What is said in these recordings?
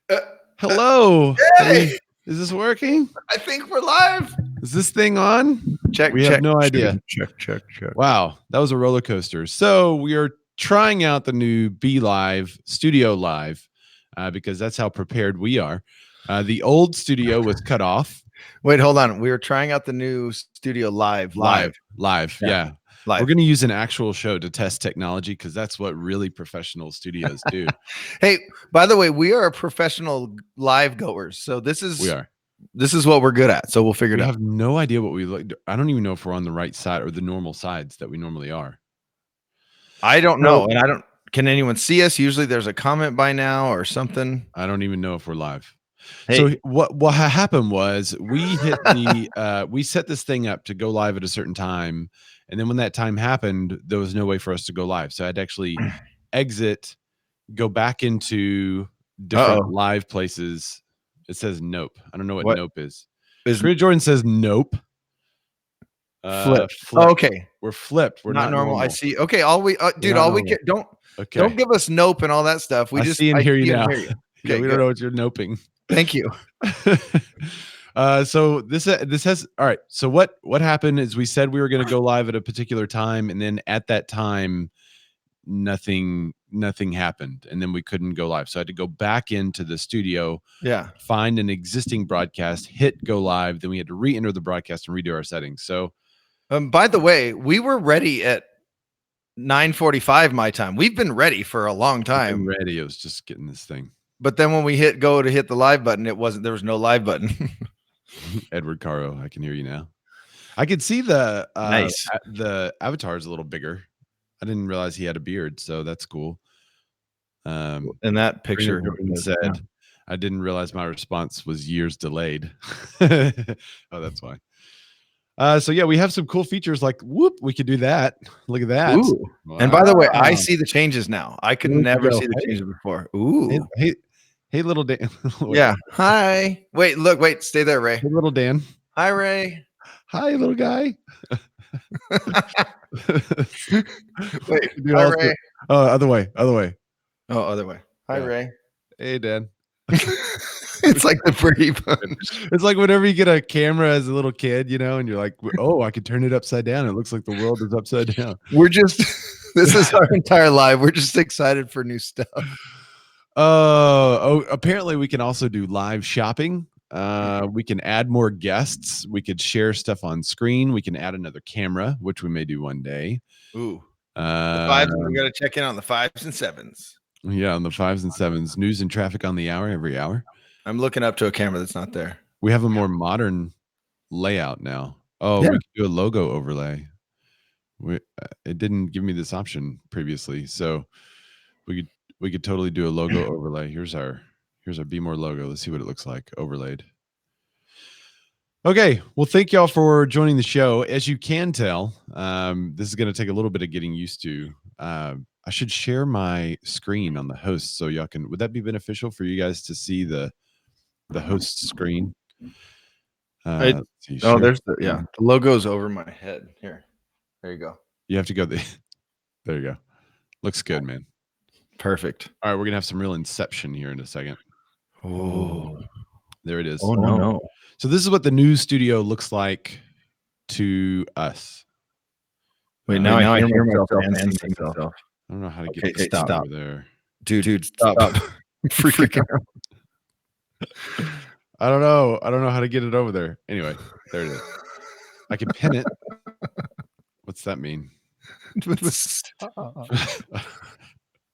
Uh, Hello. Hey, Is this working? I think we're live. Is this thing on? Check. We have no idea. Check. Wow, that was a roller coaster. So we are trying out the new BeLive Studio Live because that's how prepared we are. The old studio was cut off. Wait, hold on. We were trying out the new studio live. Yeah. Live. We're going to use an actual show to test technology because that's what really professional studios do. Hey, by the way, we are professional live goers. So this is what we're good at. So we'll figure it out. We have no idea what we look. I don't even know if we're on the right side or the normal sides that we normally are. I don't know. And I don't. Can anyone see us? Usually there's a comment by now or something. I don't even know if we're live. Hey. So what happened was we hit the we set this thing up to go live at a certain time, and then when that time happened, there was no way for us to go live. So I had to actually exit, go back into different live places. It says nope. I don't know what nope is. Creator Jordan says nope. Flip. Oh, okay. We're flipped. We're not normal. I see. Okay. All we get don't give us nope and all that stuff. We just see and hear you now. Okay, yeah, we don't know what you're noping. Thank you. So this has all right. So what happened is we said we were going to go live at a particular time, and then at that time, nothing happened, and then we couldn't go live. So I had to go back into the studio, find an existing broadcast, hit go live. Then we had to re-enter the broadcast and redo our settings. So, by the way, we were ready at 9:45 my time. We've been ready for a long time. Ready. It was just getting this thing. But then when we hit the live button, there was no live button. Edward Caro, I can hear you now. I could see the nice. The avatar is a little bigger. I didn't realize he had a beard, so that's cool. In that picture said, I didn't realize my response was years delayed. Oh, that's why. So yeah, we have some cool features like we could do that. Look at that. Wow. And by the way, I see the changes now. I could never see the changes before. Ooh. Hey, little Dan. Yeah. Hi. Wait, stay there, Ray. Hey, little Dan. Hi, Ray. Hi, little guy. Wait, hi, Ray. Oh, other way. Oh, other way. Hi, Ray. Hey, Dan. It's like the Brady Bunch. It's like whenever you get a camera as a little kid, and you're like, oh, I could turn it upside down. It looks like the world is upside down. This is our entire life. We're just excited for new stuff. Apparently we can also do live shopping. We can add more guests. We could share stuff on screen. We can add another camera, which we may do one day. Ooh. The fives, we got to check in on the 5s and 7s. Yeah, on the 5s and 7s. News and traffic on the hour, every hour. I'm looking up to a camera that's not there. We have a more modern layout now. Oh, we could do a logo overlay. It didn't give me this option previously, so we could totally do a logo overlay. Here's our BMORE logo. Let's see what it looks like overlaid. Okay, well, thank y'all for joining the show. As you can tell, this is going to take a little bit of getting used to. I should share my screen on the host so y'all can. Would that be beneficial for you guys to see the host screen? There's the logo's over my head. Here, there you go. You have to go there. There you go. Looks good, man. Perfect. All right, we're gonna have some real inception here in a second. Oh, there it is. Oh no. So this is what the new studio looks like to us. Wait, now I hear myself and see myself. I don't know how to get it over there. Dude, stop. Freaking out. I don't know how to get it over there. Anyway, there it is. I can pin it. What's that mean?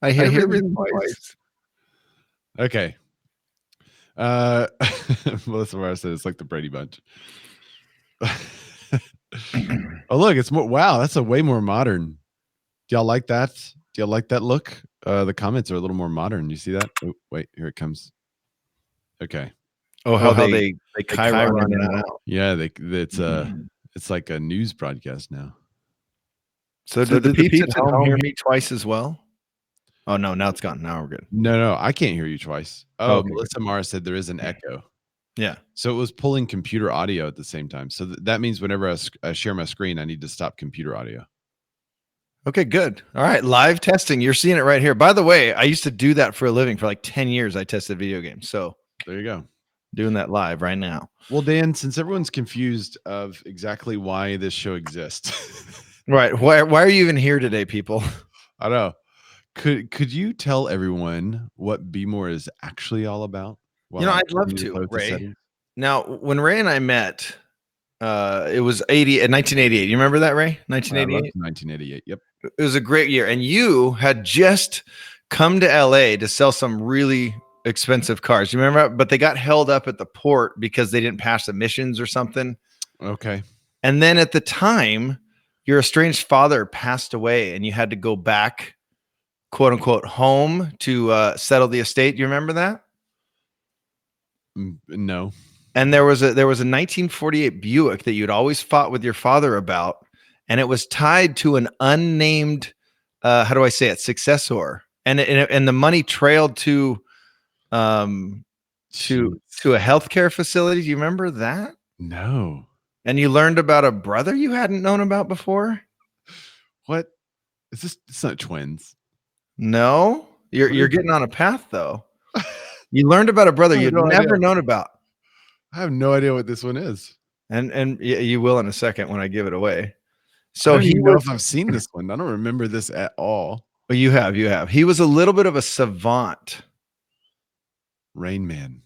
I hit it twice. Okay. Melissa Mara said it's like the Brady Bunch. Oh, look, it's more. Wow, that's a way more modern. Do y'all like that? Do y'all like that look? The comments are a little more modern. You see that? Oh, wait, here it comes. Okay. Oh, how they Chiron it out. Yeah, it's like a news broadcast now. So did the peeps at home hear me twice as well? Oh no, now it's gone. Now we're good. No, I can't hear you twice. Oh, okay. Melissa Mara said there is an echo. Yeah. So it was pulling computer audio at the same time. So that means whenever I share my screen, I need to stop computer audio. Okay, good. All right, live testing. You're seeing it right here. By the way, I used to do that for a living for like 10 years. I tested video games. So there you go. Doing that live right now. Well, Dan, since everyone's confused of exactly why this show exists. Right. Why are you even here today, people? I don't know. Could you tell everyone what BMORE is actually all about? I'd love to, Ray. Now, when Ray and I met, it was 1988. You remember that, Ray? 1988? 1988. Yep. It was a great year. And you had just come to LA to sell some really expensive cars. You remember? But they got held up at the port because they didn't pass emissions or something. Okay. And then at the time, your estranged father passed away and you had to go back, quote unquote, home to settle the estate. You remember that? No. And there was a 1948 Buick that you'd always fought with your father about, and it was tied to an unnamed, how do I say it, successor, and the money trailed to a healthcare facility. Do you remember that? No. And you learned about a brother you hadn't known about before. What is this? It's not twins. No, you're getting on a path though. You learned about a brother you'd never known about. I have no idea what this one is. And you will in a second when I give it away. So I don't even know if I've seen this one. I don't remember this at all. Well, you have. He was a little bit of a savant. Rain Man.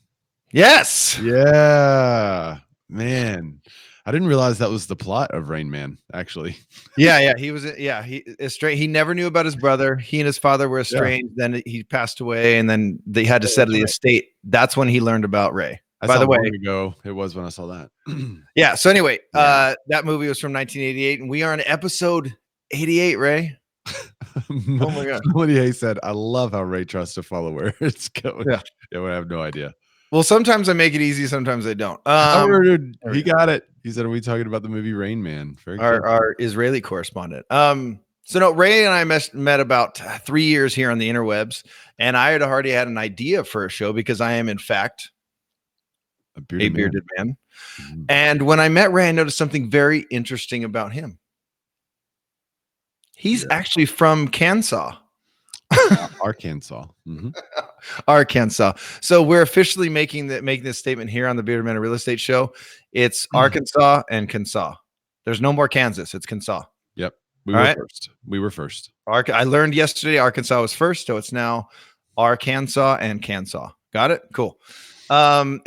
Yes. Yeah. Man. I didn't realize that was the plot of Rain Man, actually. Yeah. He was, he never knew about his brother. He and his father were estranged. Yeah. Then he passed away, and then they had to settle the estate. That's when he learned about Ray. By the way, long ago it was when I saw that. Yeah. So anyway, that movie was from 1988, and we are on episode 88, Ray. Oh my God. Melody Hayes said, I love how Ray trusts to follow where it's going. Yeah, I have no idea. Well, sometimes I make it easy, sometimes I don't. He got it. He said, are we talking about the movie Rain Man? Our Israeli correspondent. So no, Ray and I met about 3 years here on the interwebs, and I had already had an idea for a show because I am in fact a bearded man. Mm-hmm. And when I met Ray, I noticed something very interesting about him. He's actually from Kansas. Arkansas. Mm-hmm. Arkansas. So we're officially making this statement here on the Bearded Man Real Estate Show. It's Arkansas and Kansas. There's no more Kansas. It's Kansas. Yep. We were first. I learned yesterday Arkansas was first, so it's now Arkansas and Kansas. Got it? Cool. And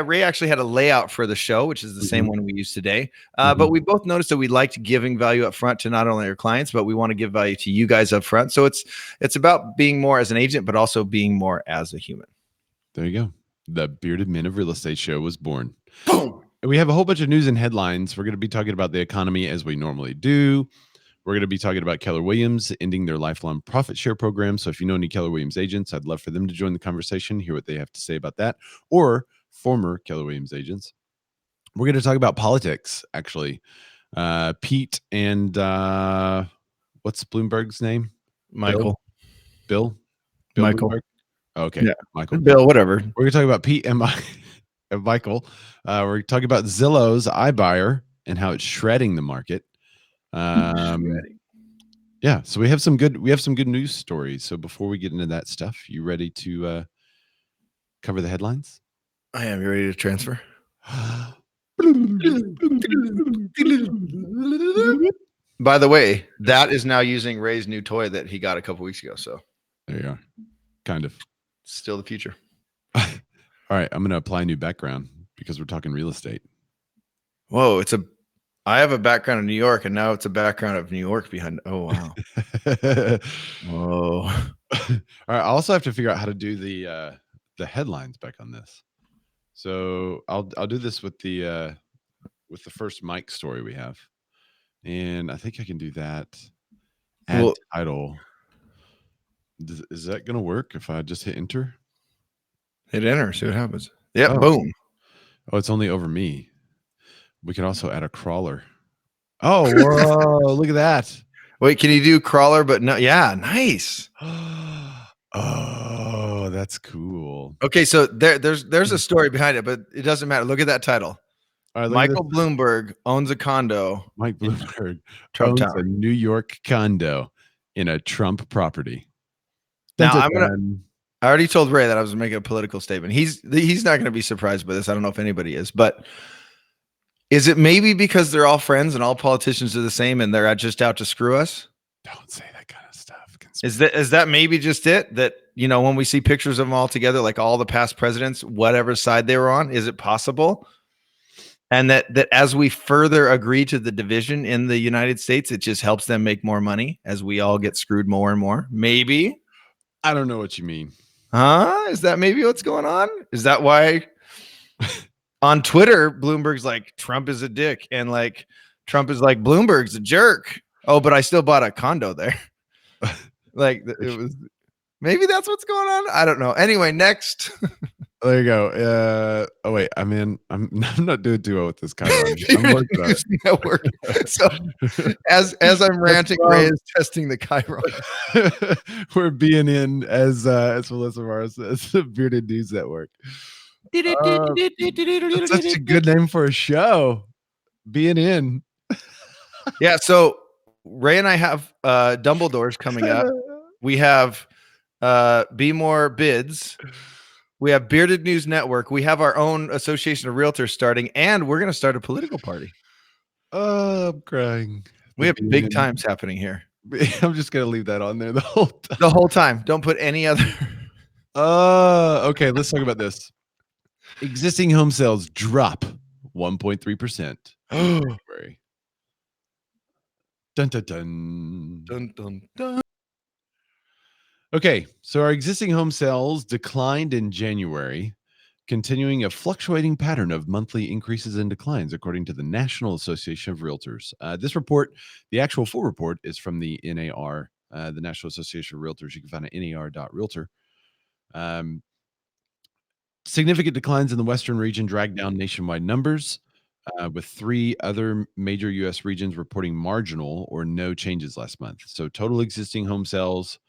Ray actually had a layout for the show, which is the same one we use today. But we both noticed that we liked giving value up front to not only our clients, but we want to give value to you guys up front. So it's about being more as an agent, but also being more as a human. There you go. The Bearded Men of Real Estate Show was born. Boom. We have a whole bunch of news and headlines. We're going to be talking about the economy as we normally do. We're going to be talking about Keller Williams ending their lifelong profit share program. So if you know any Keller Williams agents, I'd love for them to join the conversation, hear what they have to say about that, or former Keller Williams agents. We're going to talk about politics, actually. Pete and what's Bloomberg's name? Michael. Bill Michael. Bloomberg? Okay. Yeah. Michael. Bill, whatever. We're going to talk about Pete and Michael. We're talking about Zillow's iBuyer and how it's shredding the market. Yeah, so we have some good news stories. So before we get into that stuff, you ready to cover the headlines? I am. You ready to transfer? By the way, that is now using Ray's new toy that he got a couple weeks ago. So there you are. Kind of. Still the future. All right, I'm going to apply a new background because we're talking real estate. Whoa, I have a background in New York, and now it's a background of New York behind. Oh, wow. Whoa. All right. I also have to figure out how to do the headlines back on this. So I'll do this with the first Mike story we have. And I think I can do that. Add title. Is that going to work if I just hit enter? Hit enter. See what happens. Yep. Boom. Oh, it's only over me. We can also add a crawler. Oh, whoa, look at that. Wait, can you do crawler? But no, yeah, nice. Oh, that's cool. Okay, so there's a story behind it, but it doesn't matter. Look at that title. All right, Michael Bloomberg owns a condo. Mike Bloomberg owns a New York condo. in a Trump property. Now I already told Ray that I was making a political statement. He's not going to be surprised by this. I don't know if anybody is, but is it maybe because they're all friends and all politicians are the same and they're just out to screw us? Don't say that kind of stuff. Is that maybe just it? That, when we see pictures of them all together, like all the past presidents, whatever side they were on, is it possible? And that as we further agree to the division in the United States, it just helps them make more money as we all get screwed more and more. Maybe. I don't know what you mean. Huh? Is that maybe what's going on? Is that why on Twitter, Bloomberg's like, Trump is a dick, and like Trump is like, Bloomberg's a jerk. Oh, but I still bought a condo there. Like it was, maybe that's what's going on. I don't know. Anyway, next. There you go. Oh wait, I'm not doing too well with this Chiron. I'm working on it. Network. So as I'm ranting, Ray is testing the Chiron. We're being in as Melissa Mara says, the Bearded News Network. That's such a good name for a show. Being in. Yeah. So Ray and I have Dumbledore's coming up. We have BMORE bids. We have Bearded News Network. We have our own association of realtors starting, and we're going to start a political party. Oh, I'm crying. We have big times happening here. I'm just going to leave that on there the whole time. The whole time. Don't put any other. Okay. Let's talk about this. Existing home sales drop 1.3%. January. Dun, dun, dun. Dun, dun, dun. Okay, so our existing home sales declined in January, continuing a fluctuating pattern of monthly increases and declines, according to the National Association of Realtors. This report, the actual full report, is from the NAR, the National Association of Realtors. You can find it at nar.realtor. Significant declines in the Western region dragged down nationwide numbers, with 3 other major U.S. regions reporting marginal or no changes last month. So total existing home sales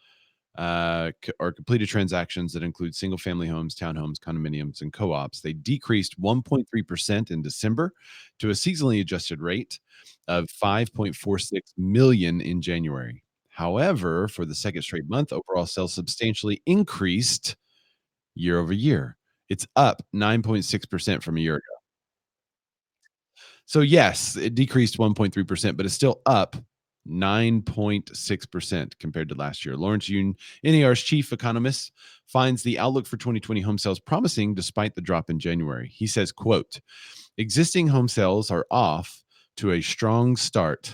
are completed transactions that include single-family homes, townhomes, condominiums, and co-ops. They decreased 1.3% in December to a seasonally adjusted rate of 5.46 million in January. However, for the second straight month, overall sales substantially increased year over year. It's up 9.6% from a year ago. So yes, it decreased 1.3%, but it's still up 9.6% compared to last year. Lawrence Yoon, NAR's chief economist, finds the outlook for 2020 home sales promising despite the drop in January. He says, quote, existing home sales are off to a strong start.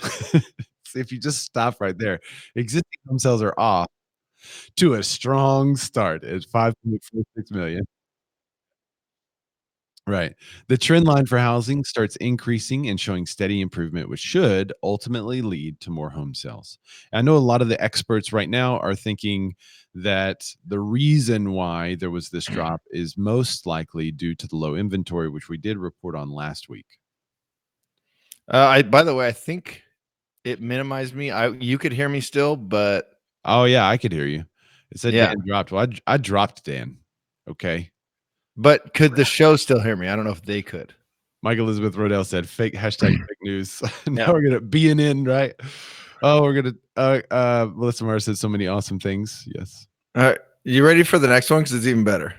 If you just stop right there, existing home sales are off to a strong start at 5.46 million. Right. The trend line for housing starts increasing and showing steady improvement, which should ultimately lead to more home sales. I know a lot of the experts right now are thinking that the reason why there was this drop is most likely due to the low inventory, which we did report on last week. By the way, I think it minimized me. You could hear me still, but oh yeah, I could hear you. It said yeah. Dan dropped. Well, I dropped Dan. Okay. But could the show still hear me? I don't know if they could. Mike Elizabeth Rodell said fake #fake news. Now we're gonna be in, right? Oh, we're gonna Melissa Mara said so many awesome things. Yes. All right. You ready for the next one? Because it's even better.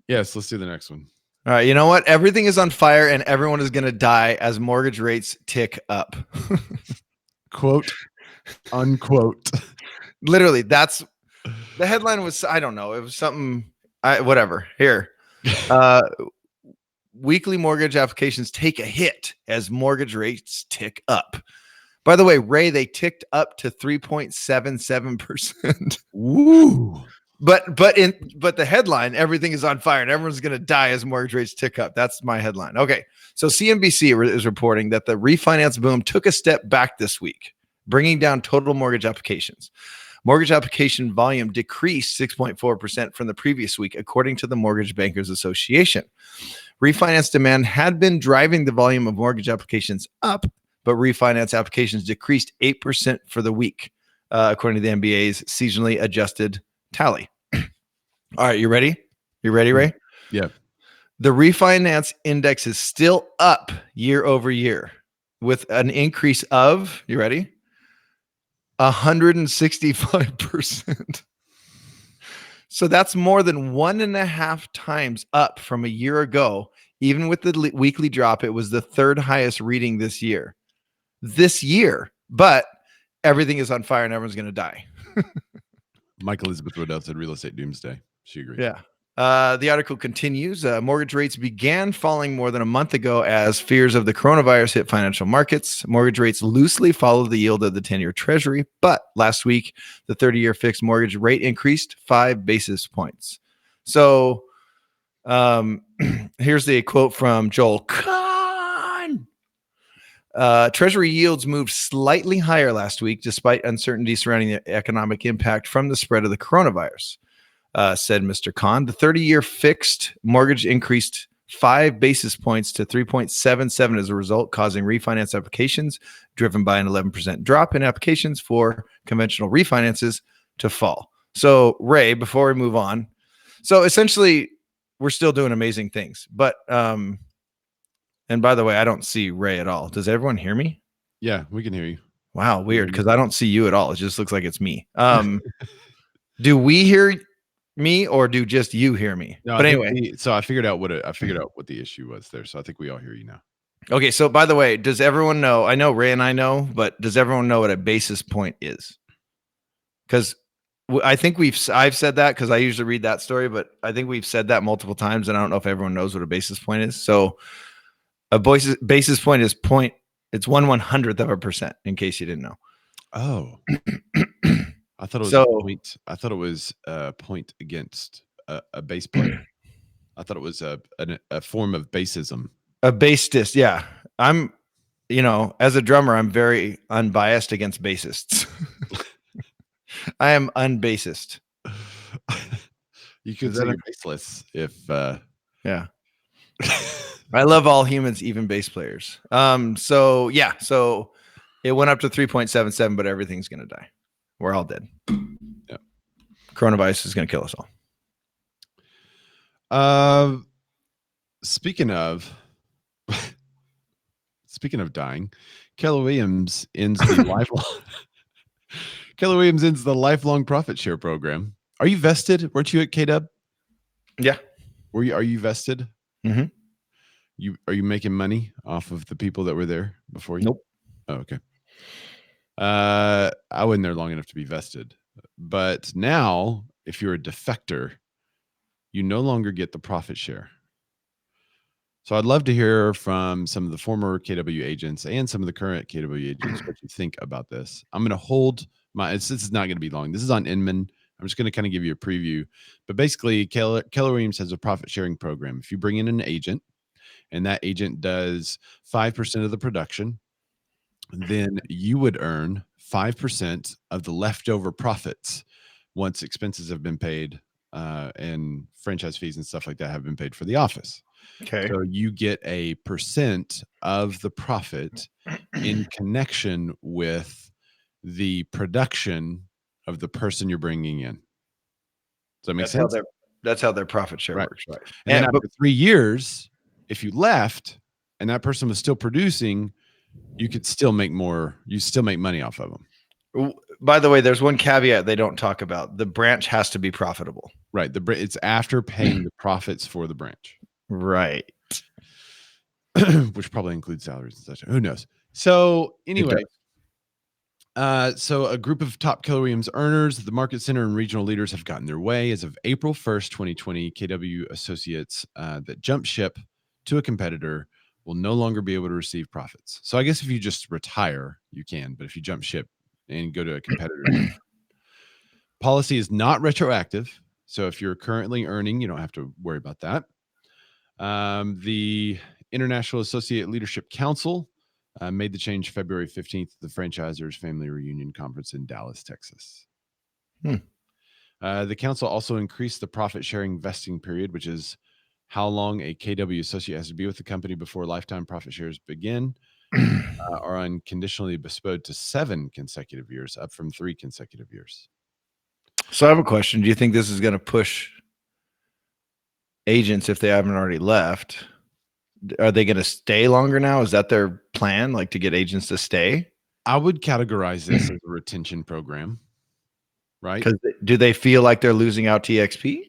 Yes, let's do the next one. All right. You know what? Everything is on fire and everyone is gonna die as mortgage rates tick up. Quote unquote. Literally, that's the headline was, I don't know. It was something whatever. Here. Weekly mortgage applications take a hit as mortgage rates tick up. By the way, Ray, they ticked up to 3.77%. Woo! But the headline, everything is on fire and everyone's going to die as mortgage rates tick up. That's my headline. Okay, so CNBC is reporting that the refinance boom took a step back this week, bringing down total mortgage applications. Mortgage application volume decreased 6.4% from the previous week, according to the Mortgage Bankers Association. Refinance demand had been driving the volume of mortgage applications up, but refinance applications decreased 8% for the week, according to the MBA's seasonally adjusted tally. All right, you ready? You ready, Ray? Yeah. The refinance index is still up year over year with an increase of, you ready? 165%. So that's more than 1.5 times up from a year ago. Even with the weekly drop, it was the third highest reading this year. But everything is on fire and everyone's going to die. Mike Elizabeth Waddell said real estate doomsday. She agrees. Yeah. The article continues. Mortgage rates began falling more than a month ago as fears of the coronavirus hit financial markets. Mortgage rates loosely follow the yield of the 10-year Treasury, but last week, the 30-year fixed mortgage rate increased 5 basis points. So here's the quote from Joel Kahn. Treasury yields moved slightly higher last week, despite uncertainty surrounding the economic impact from the spread of the coronavirus. Said Mr. Khan. The 30-year fixed mortgage increased 5 basis points to 3.77 as a result, causing refinance applications driven by an 11% drop in applications for conventional refinances to fall. So, Ray, before we move on, so essentially, we're still doing amazing things. But, and by the way, I don't see Ray at all. Does everyone hear me? Yeah, we can hear you. Wow, weird, because I don't see you at all. It just looks like it's me. Do we hear me or do just you hear me? No, but anyway, I figured out what the issue was there. So I think we all hear you now. Okay, so by the way, does everyone know? I know Ray and I know, but does everyone know what a basis point is? Because I think I've said that because I usually read that story, but I think we've said that multiple times, and I don't know if everyone knows what a basis point is. So a basis point is it's 1/100th of a percent. In case you didn't know. Oh. I thought it was a point. I thought it was a point against a bass player. I thought it was a form of bassism. A bassist, yeah. I'm, as a drummer, I'm very unbiased against bassists. I am unbassist. You could say you're baseless if. Yeah. I love all humans, even bass players. So it went up to 3.77, but everything's gonna die. We're all dead. Yeah. Coronavirus is gonna kill us all. Speaking of dying, Keller Williams ends the lifelong profit share program. Are you vested? Weren't you at KW? Yeah. Are you vested? Mm-hmm. Are you making money off of the people that were there before you? Nope. Oh, okay. I wasn't there long enough to be vested, but now if you're a defector, you no longer get the profit share. So I'd love to hear from some of the former KW agents and some of the current KW agents what you think about this. I'm going to hold this is not going to be long. This is on Inman. I'm just going to kind of give you a preview. But basically, Keller Williams has a profit sharing program. If you bring in an agent and that agent does 5% of the production, then you would earn 5% of the leftover profits once expenses have been paid and franchise fees and stuff like that have been paid for the office. Okay. So you get a percent of the profit in connection with the production of the person you're bringing in. Does that make sense? That's how their profit share works, right? And then after 3 years, if you left and that person was still producing, you could still make more. You still make money off of them. By the way, there's one caveat they don't talk about. The branch has to be profitable. Right. It's after paying the profits for the branch. Right. Which probably includes salaries and such. Who knows? So anyway, so a group of top Keller Williams earners, the market center and regional leaders have gotten their way. As of April 1st, 2020, KW associates that jump ship to a competitor will no longer be able to receive profits. So I guess if you just retire, you can, but if you jump ship and go to a competitor, policy is not retroactive. So if you're currently earning, you don't have to worry about that. The International Associate Leadership Council made the change February 15th at the Franchisers Family Reunion Conference in Dallas, Texas. The council also increased the profit sharing vesting period, which is how long a KW associate has to be with the company before lifetime profit shares begin, are unconditionally bestowed to 7 consecutive years, up from 3 consecutive years. So I have a question. Do you think this is going to push agents, if they haven't already left? Are they going to stay longer now? Is that their plan, like to get agents to stay? I would categorize this as a retention program, right? Because do they feel like they're losing out to EXP?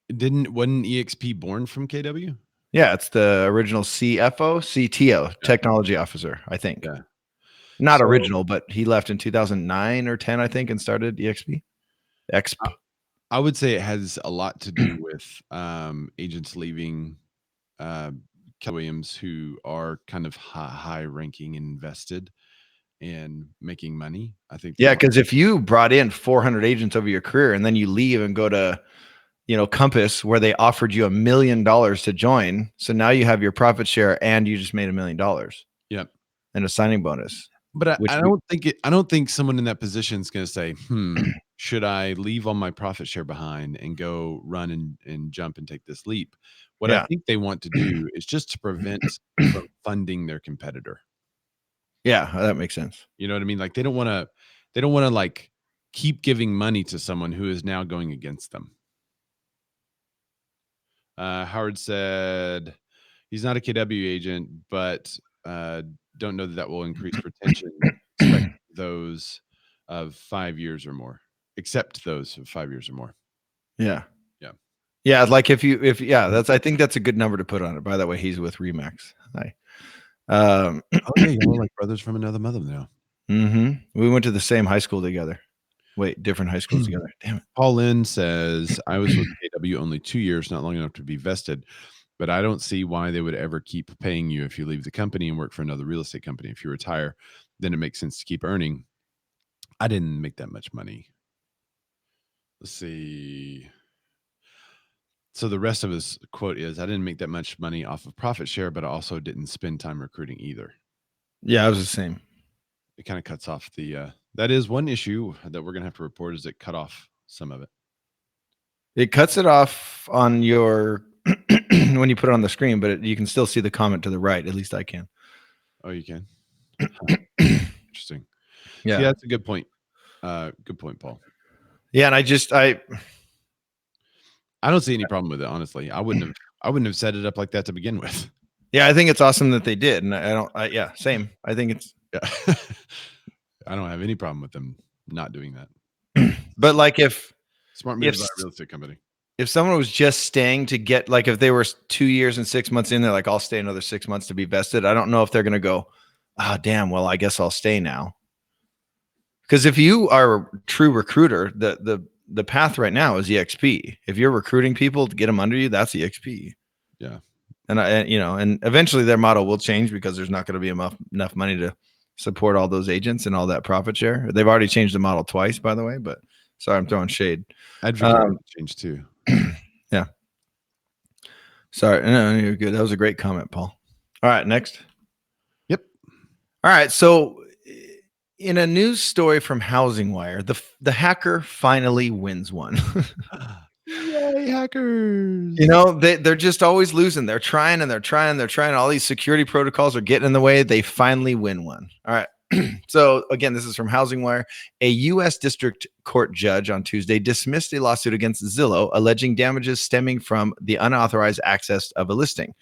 Wasn't EXP born from KW? Yeah, it's the original CTO, Yeah, technology officer, I think. yeah. Not So original, but he left in 2009 or 10, I think, and started EXP. I, Exp. I would say it has a lot to do with agents leaving, uh, Keller Williams, who are kind of high ranking and invested and making money. I think they Yeah, want. because if you brought in 400 agents over your career and then you leave and go to, Compass, where they offered you $1 million to join, so now you have your profit share and you just made $1 million Yep. and a signing bonus, But I, which I don't think I don't think someone in that position is going to say, should I leave all my profit share behind and go run and jump and take this leap? What I yeah, think they want to do is just to prevent from funding their competitor. yeah, that makes sense. You know what I mean? Like they don't want to like keep giving money to someone who is now going against them. Howard said he's not a KW agent, but uh, don't know that will increase retention. Expect those of 5 years or more. Except those of 5 years or more. Yeah. Yeah. Yeah, like I think that's a good number to put on it. By the way, he's with Remax. Hi. Oh yeah, y'all are like brothers from another mother now. We went to the same high school together. Wait, different high schools together. Damn it. Paul Lynn says, I was with KW only 2 years, not long enough to be vested, but I don't see why they would ever keep paying you if you leave the company and work for another real estate company. If you retire, then it makes sense to keep earning. I didn't make that much money. Let's see. So the rest of his quote is, I didn't make that much money off of profit share, but I also didn't spend time recruiting either. Yeah, I was the same. It kind of cuts off that is one issue that we're going to have to report, is it cut off some of it. It cuts it off on your when you put it on the screen, but you can still see the comment to the right. At least I can. Oh, you can? Interesting. Yeah. See, that's a good point. Good point, Paul. Yeah, and I don't see any problem with it, honestly. I wouldn't have set it up like that to begin with. Yeah, I think it's awesome that they did, and yeah, same. I think it's Yeah. I don't have any problem with them not doing that. but like if Smart move by a real estate company. If someone was just staying to get, like, if they were 2 years and 6 months in, they're like, I'll stay another 6 months to be vested. I don't know if they're going to go, damn, well, I guess I'll stay now. Because if you are a true recruiter, the path right now is EXP. If you're recruiting people to get them under you, that's EXP. Yeah. And eventually their model will change because there's not going to be enough money to support all those agents and all that profit share. They've already changed the model twice, by the way, but sorry, I'm throwing shade. Advocate change too. Yeah. Sorry. No, you're good. That was a great comment, Paul. All right. Next. Yep. All right. So in a news story from Housing Wire, the hacker finally wins one. Yay, hackers. They're just always losing. They're trying and they're trying. They're trying. All these security protocols are getting in the way. They finally win one. All right. So again, this is from Housing Wire. A U.S. District Court judge on Tuesday dismissed a lawsuit against Zillow alleging damages stemming from the unauthorized access of a listing.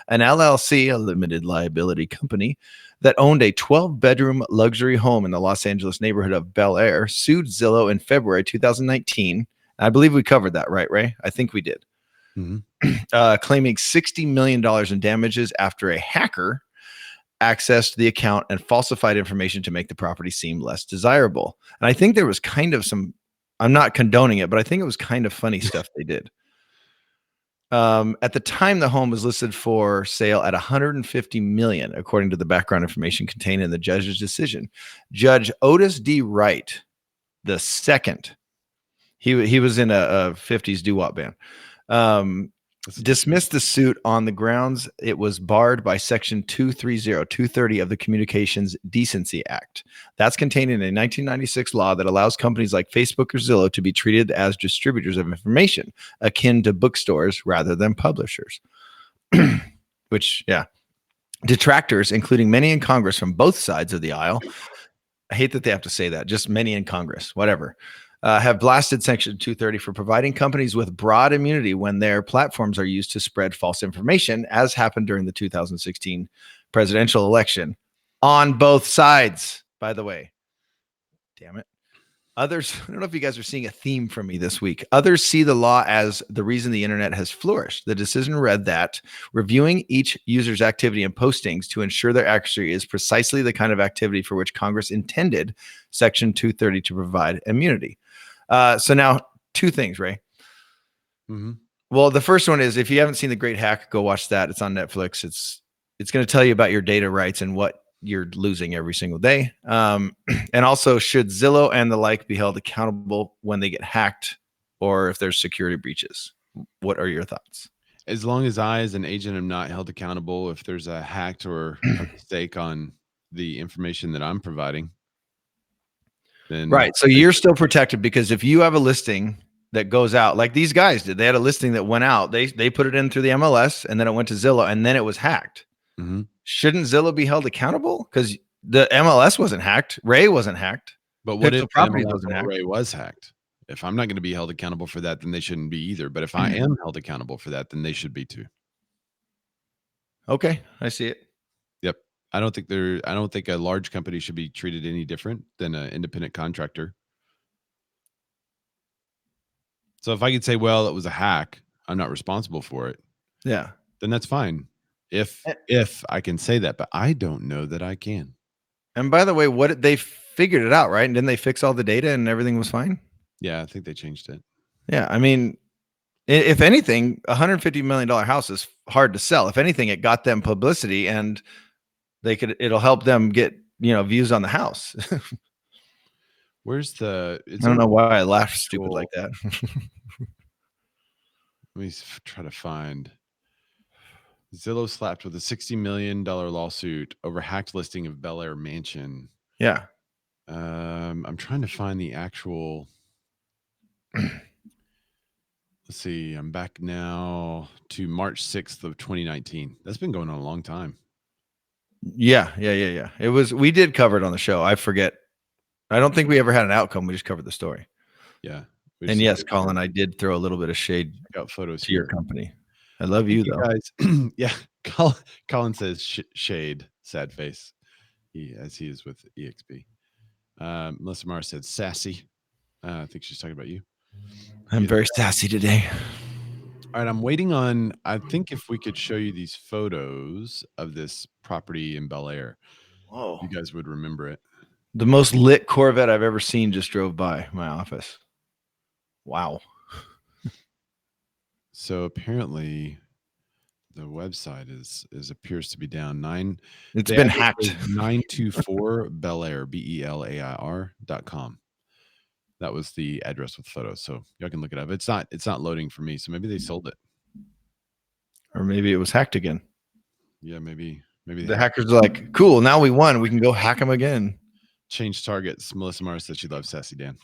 An LLC, a limited liability company, that owned a 12-bedroom luxury home in the Los Angeles neighborhood of Bel Air, sued Zillow in February 2019. I believe we covered that, right, Ray? I think we did. Mm-hmm. Claiming $60 million in damages after a hacker accessed the account and falsified information to make the property seem less desirable. And I think there was kind of I'm not condoning it, but I think it was kind of funny stuff they did. At the time, the home was listed for sale at $150 million, according to the background information contained in the judge's decision. Judge Otis D. Wright the second, he was in a 50s doo-wop band, dismissed the suit on the grounds it was barred by Section 230 of the Communications Decency Act. That's contained in a 1996 law that allows companies like Facebook or Zillow to be treated as distributors of information, akin to bookstores rather than publishers. Which, yeah. Detractors, including many in Congress from both sides of the aisle, I hate that they have to say that, just many in Congress, whatever, have blasted Section 230 for providing companies with broad immunity when their platforms are used to spread false information, as happened during the 2016 presidential election. on both sides, by the way. Damn it. Others, I don't know if you guys are seeing a theme from me this week. Others see the law as the reason the internet has flourished. The decision read that reviewing each user's activity and postings to ensure their accuracy is precisely the kind of activity for which Congress intended Section 230 to provide immunity. So now, two things, Ray. Mm-hmm. Well, the first one is if you haven't seen The Great Hack, go watch that. It's on Netflix. It's going to tell you about your data rights and what you're losing every single day. And also, should Zillow and the like be held accountable when they get hacked or if there's security breaches? What are your thoughts? As long as I, as an agent, am not held accountable if there's a hacked or a mistake on the information that I'm providing, then Right. So you're still protected because if you have a listing that goes out like these guys did, they had a listing that went out. They put it in through the MLS and then it went to Zillow and then it was hacked. Mhm. Shouldn't Zillow be held accountable? Because the MLS wasn't hacked. Ray wasn't hacked. But what if Pixel Properties MLS wasn't hacked. Array was hacked? If I'm not going to be held accountable for that, then they shouldn't be either. But if I am held accountable for that, then they should be too. Okay, I see it. Yep. I don't think a large company should be treated any different than an independent contractor. So if I could say, well, it was a hack, I'm not responsible for it. Yeah. Then that's fine. If I can say that, but I don't know that I can. And by the way, they figured it out, right? And didn't they fix all the data and everything was fine? Yeah, I think they changed it. Yeah, I mean, if anything, $150 million house is hard to sell. If anything, it got them publicity and it'll help them get, views on the house. Where's the I don't know why I laughed stupid like that. Let me try to find. Zillow slapped with a $60 million lawsuit over hacked listing of Bel Air mansion. Yeah. I'm trying to find the actual. Let's see. I'm back now to March 6th of 2019. That's been going on a long time. Yeah. We did cover it on the show. I forget. I don't think we ever had an outcome. We just covered the story. Yeah. And yes, Colin, I did throw a little bit of shade got photos to your company. I love you though. Guys. Yeah. Colin says shade, sad face. He is with EXP. Melissa Mara said sassy. I think she's talking about you. I'm very sassy today. All right, I'm waiting on. I think if we could show you these photos of this property in Bel Air, you guys would remember it. The most lit Corvette I've ever seen just drove by my office. Wow. So apparently, the website appears to be down. It's been hacked. 924 Bel Air BELAIR.com. That was the address with photos, so y'all can look it up. It's not loading for me, so maybe they sold it, or maybe it was hacked again. Yeah, maybe the hackers are like, cool, now we won, we can go hack them again. Change targets. Melissa Mara said she loves Sassy Dan.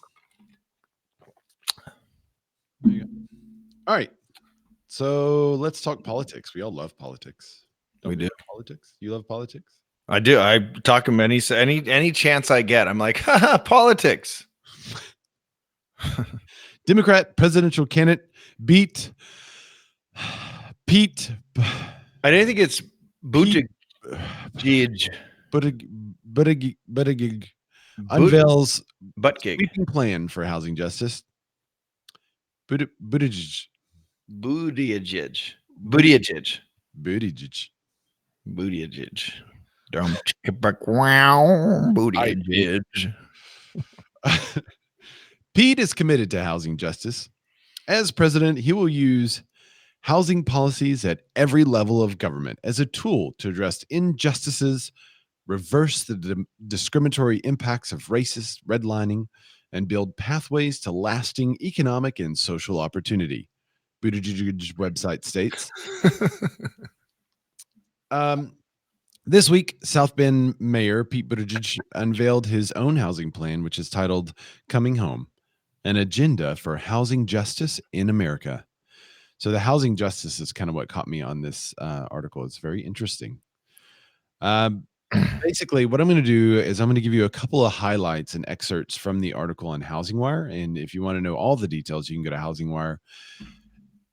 There you go. All right. So let's talk politics. We all love politics. We do. Politics. You love politics? I do. I talk to any chance I get. I'm like, haha, politics. Democrat presidential candidate beat Pete. I didn't think it's Buttigieg. Buttigieg unveils sweeping plan for housing justice. Buttigieg. Pete is committed to housing justice. As president, he will use housing policies at every level of government as a tool to address injustices, reverse the discriminatory impacts of racist redlining, and build pathways to lasting economic and social opportunity. Buttigieg's website states. This week, South Bend Mayor Pete Buttigieg unveiled his own housing plan, which is titled Coming Home, an agenda for housing justice in America. So the housing justice is kind of what caught me on this article. It's very interesting. Basically, what I'm going to do is I'm going to give you a couple of highlights and excerpts from the article on Housing Wire. And if you want to know all the details, you can go to Housing Wire.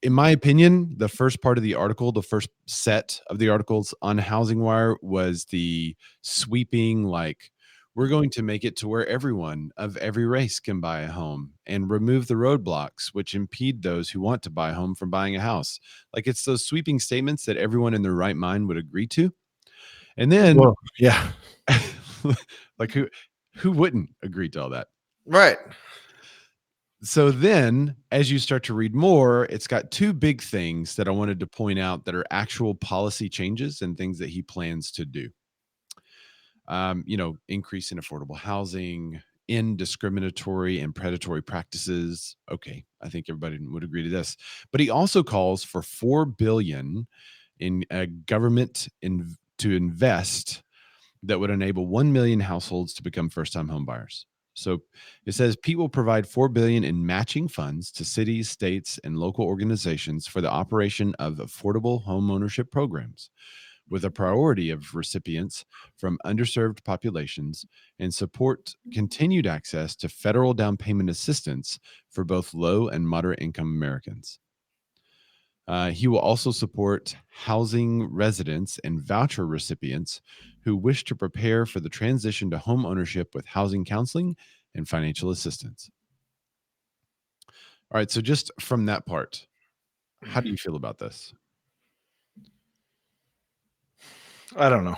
in my opinion, the first part of the article, the first set of the articles on Housing Wire was the sweeping, like, we're going to make it to where everyone of every race can buy a home and remove the roadblocks which impede those who want to buy a home from buying a house. Like, it's those sweeping statements that everyone in their right mind would agree to. And then, Well, yeah, like, who wouldn't agree to all that? right. So then, as you start to read more, it's got two big things that I wanted to point out that are actual policy changes and things that he plans to do. Increase in affordable housing, in discriminatory and predatory practices. Okay, I think everybody would agree to this. But he also calls for $4 billion in government to invest that would enable 1 million households to become first-time home buyers. So it says Pete will provide $4 billion in matching funds to cities, states, and local organizations for the operation of affordable home ownership programs, with a priority of recipients from underserved populations, and support continued access to federal down payment assistance for both low and moderate income Americans. He will also support housing residents and voucher recipients who wish to prepare for the transition to home ownership with housing counseling and financial assistance. All right, so just from that part, how do you feel about this? I don't know.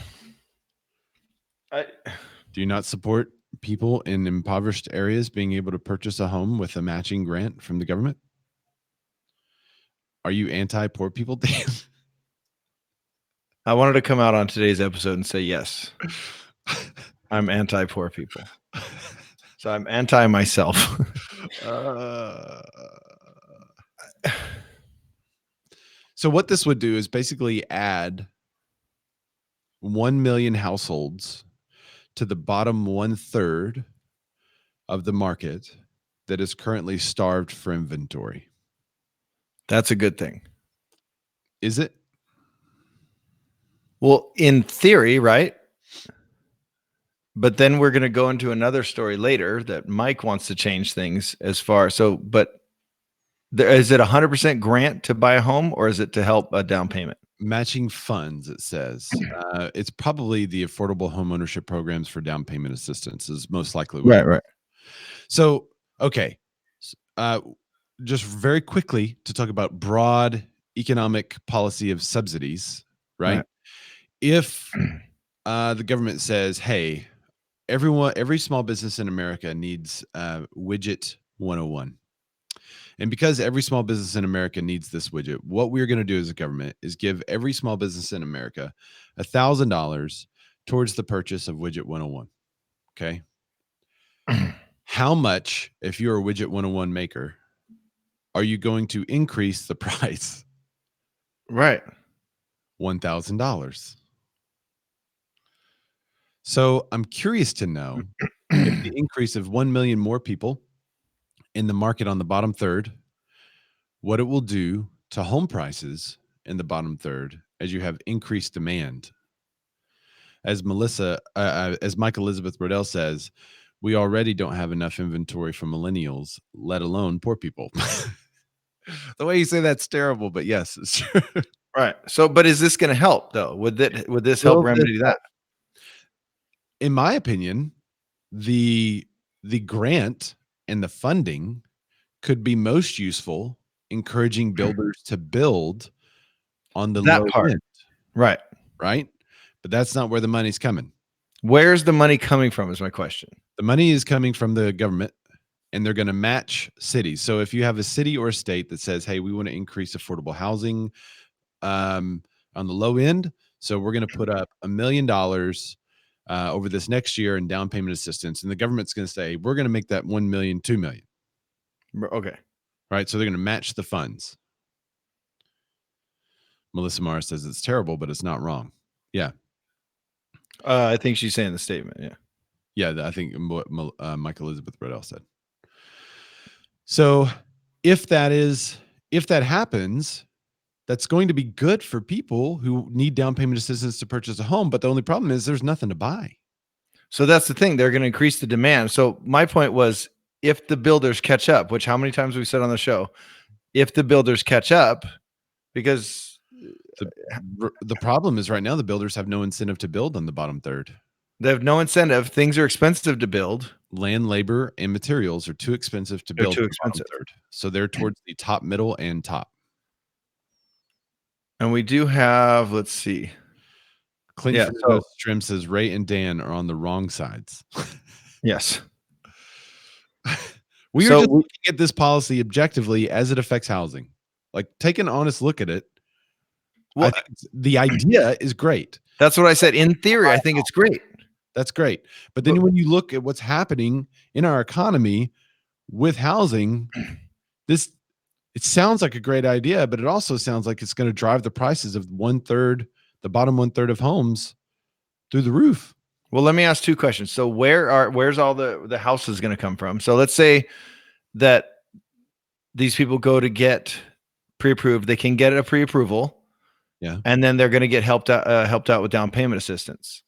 Do you not support people in impoverished areas being able to purchase a home with a matching grant from the government? Are you anti-poor people, Dan? I wanted to come out on today's episode and say yes. I'm anti-poor people. So I'm anti myself. So what this would do is basically add 1 million households to the bottom 1/3 of the market that is currently starved for inventory. That's a good thing. Is it? Well, in theory, right? But then we're going to go into another story later that Mike wants to change things as far. So, but is it 100% grant to buy a home, or is it to help a down payment? Matching funds, it says. It's probably the affordable home ownership programs for down payment assistance is most likely what. Right. So, okay. Just very quickly to talk about broad economic policy of subsidies, right? If the government says, hey, every small business in America needs widget 101. And because every small business in America needs this widget, what we're going to do as a government is give every small business in America $1,000 towards the purchase of widget 101. Okay. How much, if you're a widget 101 maker, are you going to increase the price? Right. $1,000. So I'm curious to know if the increase of 1 million more people in the market on the bottom third, what it will do to home prices in the bottom third as you have increased demand. As Mike Elizabeth Brodell says, we already don't have enough inventory for millennials, let alone poor people. The way you say that's terrible, but yes, it's true. Right. So, but is this going to help though? Would this help remedy that? In my opinion, the grant and the funding could be most useful encouraging builders to build on the That low part. end. Right. But that's not where the money's coming. Where's the money coming from is my question. The money is coming from the government, and they're going to match cities. So if you have a city or a state that says, hey, we want to increase affordable housing on the low end, so we're going to put up $1 million over this next year in down payment assistance, and the government's going to say, we're going to make that 1 million, 2 million. Okay. Right. So they're going to match the funds. Melissa Mara says it's terrible, but it's not wrong. Yeah. I think she's saying the statement. Yeah. Yeah. I think what Mike Elizabeth Brodell said. So if that happens, that's going to be good for people who need down payment assistance to purchase a home. But the only problem is there's nothing to buy. So that's the thing. They're going to increase the demand. So my point was, if the builders catch up, which how many times we said on the show, if the builders catch up, because The problem is right now the builders have no incentive to build on the bottom third. they have no incentive. Things are expensive to build. Land, labor, and materials are too expensive to They're build too on the bottom expensive. third. So they're towards the top, middle, and top. And we do have, let's see. Clint Yeah, Fernando Strim says Ray and Dan are on the wrong sides. yes. We are So just looking at this policy objectively as it affects housing. Like, take an honest look at it. Well, I think the idea is great. that's what I said. In theory, I think it's great. That's great. But then when you look at what's happening in our economy with housing, it sounds like a great idea, but it also sounds like it's going to drive the prices of the bottom 1/3 of homes through the roof. Well, let me ask two questions. So where's all the houses going to come from? So let's say that these people go to get pre-approved. They can get a pre-approval. Yeah. And then they're going to get helped out with down payment assistance.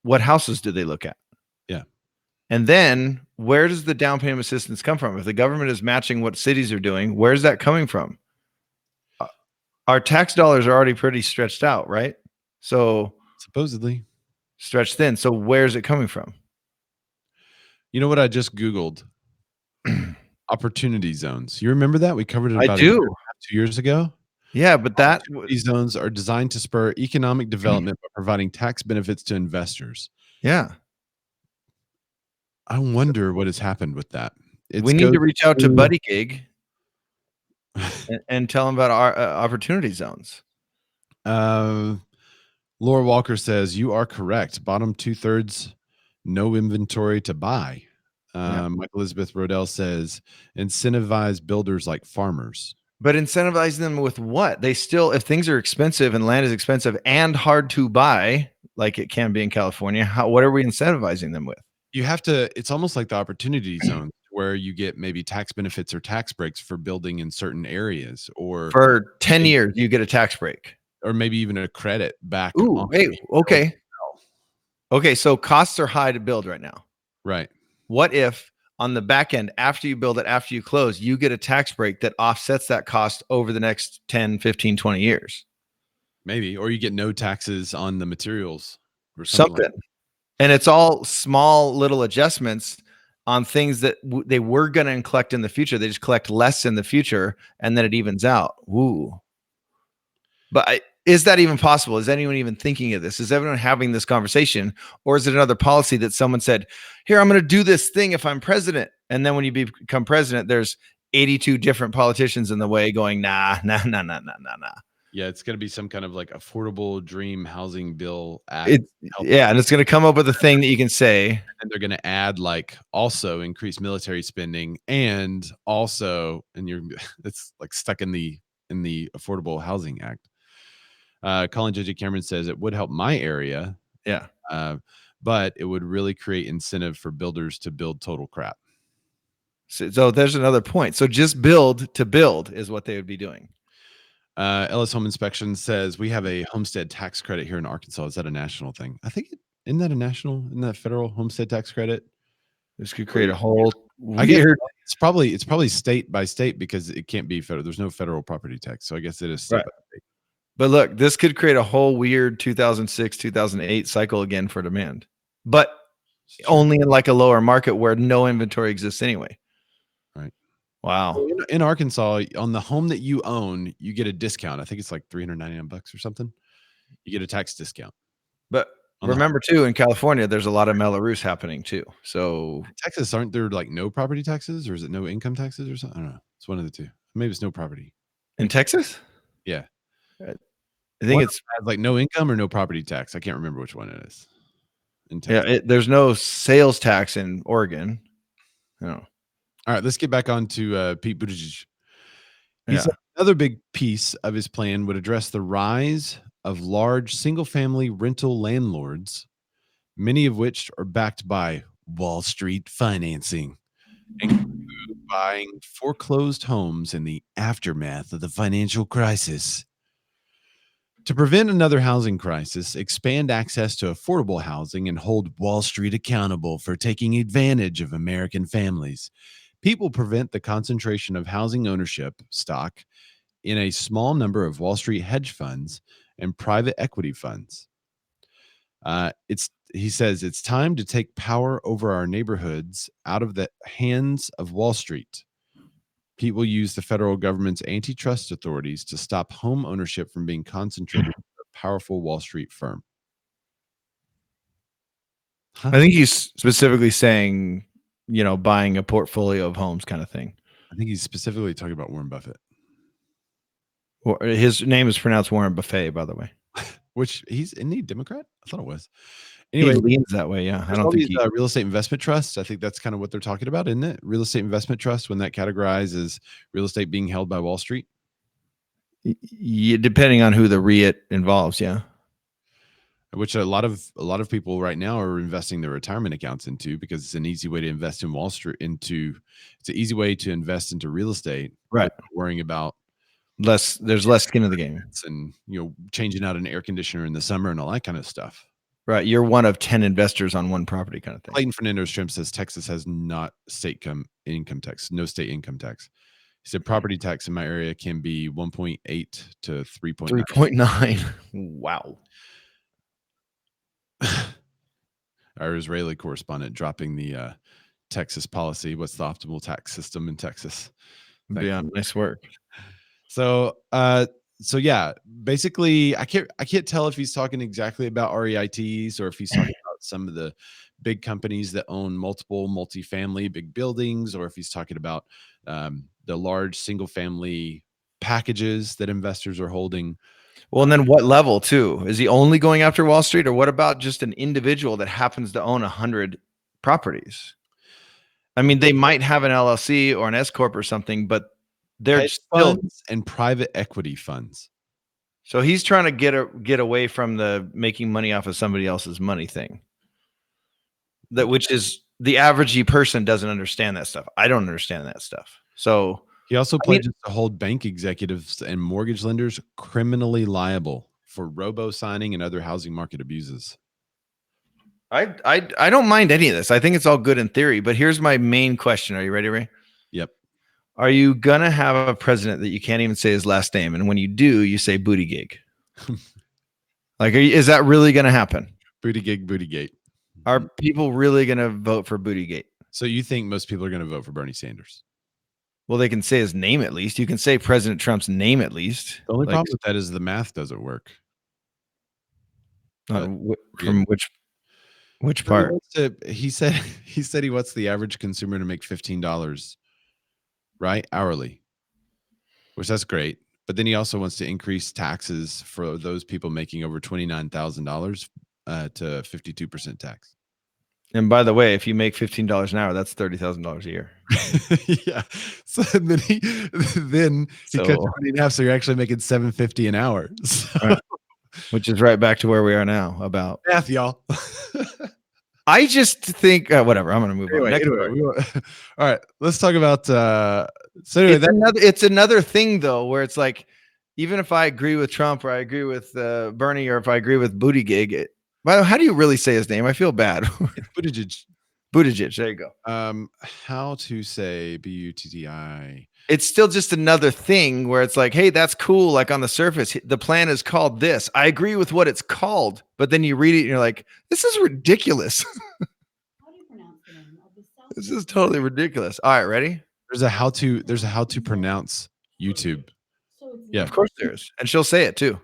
What houses do they look at? Yeah. And then where does the down payment assistance come from? If the government is matching what cities are doing, where's that coming from? Our tax dollars are already pretty stretched out, right? So supposedly stretched thin. So where's it coming from? You know what I just Googled? Opportunity zones. You remember that? We covered it about 2 years ago. Yeah, but these zones are designed to spur economic development by providing tax benefits to investors. Yeah. I wonder what has happened with that. We need to reach out to Buddy Gig and tell them about our opportunity zones. Laura Walker says, you are correct. Bottom 2/3, no inventory to buy. Mike Elizabeth Rodell says, incentivize builders like farmers. But incentivize them with what? They still, if things are expensive and land is expensive and hard to buy, like it can be in California, what are we incentivizing them with? You have to, it's almost like the opportunity zone where you get maybe tax benefits or tax breaks for building in certain areas, or for 10 years, you get a tax break. Or maybe even a credit back. Ooh, hey, okay. Okay, so costs are high to build right now. Right. What if on the back end, after you build it, after you close, you get a tax break that offsets that cost over the next 10, 15, 20 years? Maybe, or you get no taxes on the materials or something. Like and it's all small little adjustments on things that they were going to collect in the future. They just collect less in the future, and then it evens out. Woo. But is that even possible? Is anyone even thinking of this? Is everyone having this conversation? Or is it another policy that someone said, here, I'm going to do this thing if I'm president. And then when you become president, there's 82 different politicians in the way going, nah. Yeah, it's going to be some kind of like affordable dream housing bill act. And it's going to come up with a thing that you can say. And they're going to add like also increase military spending and also, and it's like stuck in the Affordable Housing Act. Colin J.J. Cameron says it would help my area. Yeah. But it would really create incentive for builders to build total crap. So there's another point. So just build to build is what they would be doing. Ellis Home Inspection says we have a homestead tax credit here in Arkansas. Is that a national thing? I think isn't that a national? Isn't that federal homestead tax credit? This could create a whole I guess it's probably state by state because it can't be federal. There's no federal property tax, so I guess it is state by state. But look, this could create a whole weird 2006, 2008 cycle again for demand, but only in like a lower market where no inventory exists anyway. Right. Wow. In Arkansas, on the home that you own, you get a discount. I think it's like $399 or something. You get a tax discount. But remember too, in California, there's a lot of Mellarus happening too. So in Texas, aren't there like no property taxes, or is it no income taxes or something? I don't know. It's one of the two. Maybe it's no property. In Texas? Yeah. I think it's like no income or no property tax. I can't remember which one it is. In Texas. Yeah, there's no sales tax in Oregon. No. All right, let's get back on to Pete Buttigieg. He said another big piece of his plan would address the rise of large single-family rental landlords, many of which are backed by Wall Street financing, and buying foreclosed homes in the aftermath of the financial crisis. To prevent another housing crisis, expand access to affordable housing, and hold Wall Street accountable for taking advantage of American families, Pete will prevent the concentration of housing ownership stock in a small number of Wall Street hedge funds and private equity funds. He says it's time to take power over our neighborhoods out of the hands of Wall Street. Pete will use the federal government's antitrust authorities to stop home ownership from being concentrated in a powerful Wall Street firm. Huh? I think he's specifically saying, buying a portfolio of homes kind of thing. I think he's specifically talking about Warren Buffett. His name is pronounced Warren Buffet, by the way. Which isn't he Democrat? I thought it was. Anyway, he leans that way. Yeah, I don't think real estate investment trusts. I think that's kind of what they're talking about, isn't it? Real estate investment trust, when that categorizes real estate being held by Wall Street. Yeah, depending on who the REIT involves, yeah. Which a lot of people right now are investing their retirement accounts into, because it's an easy way to invest in Wall Street. It's an easy way to invest into real estate, right? Worrying about there's less skin in the game, and changing out an air conditioner in the summer and all that kind of stuff. Right, you're one of 10 investors on one property, kind of thing. Clayton Fernandez Trim says Texas has no state income tax. He said property tax in my area can be 1.8 to 3.9. 3.9. Wow. Our Israeli correspondent dropping the Texas policy. What's the optimal tax system in Texas? Yeah, nice work. So yeah, basically, I can't tell if he's talking exactly about REITs or if he's talking about some of the big companies that own multiple multifamily big buildings, or if he's talking about the large single family packages that investors are holding. Well, and then what level too? Is he only going after Wall Street, or what about just an individual that happens to own 100 properties? I mean, they might have an LLC or an S corp or something, but they're still funds and private equity funds. So he's trying to get away from the making money off of somebody else's money thing. Which is the average person doesn't understand that stuff. I don't understand that stuff. So he also pledges to hold bank executives and mortgage lenders criminally liable for robo-signing and other housing market abuses. I don't mind any of this. I think it's all good in theory, but here's my main question. Are you ready, Ray? Yep. Are you gonna have a president that you can't even say his last name, and when you do, you say booty gig? Is that really gonna happen? Booty gig, booty gate. Are people really gonna vote for Bootygate? So you think most people are gonna vote for Bernie Sanders? Well, they can say his name at least. You can say President Trump's name at least. The only problem with that is the math doesn't work. From which part? He said he wants the average consumer to make $15, right, hourly, which that's great. But then he also wants to increase taxes for those people making over $29,000 to 52% tax. And by the way, if you make $15 an hour, that's $30,000 a year. Yeah. So then he cuts money in half, so you're actually making $750 an hour. So. Right. Which is right back to where we are now. About math, y'all. I just think whatever. I'm going to move on. Anyway, all right, let's talk about. So anyway, it's another thing though, where it's like, even if I agree with Trump or I agree with Bernie or if I agree with Buttigieg. By the way, how do you really say his name? I feel bad. It's Buttigieg. Buttigieg. There you go. How to say Butti? It's still just another thing where it's like, hey, that's cool. Like on the surface, the plan is called this. I agree with what it's called, but then you read it and you're like, this is ridiculous. How do you pronounce the name of the South? This is totally ridiculous. All right, ready? There's a how to pronounce YouTube. Yeah, of course there is, and she'll say it too.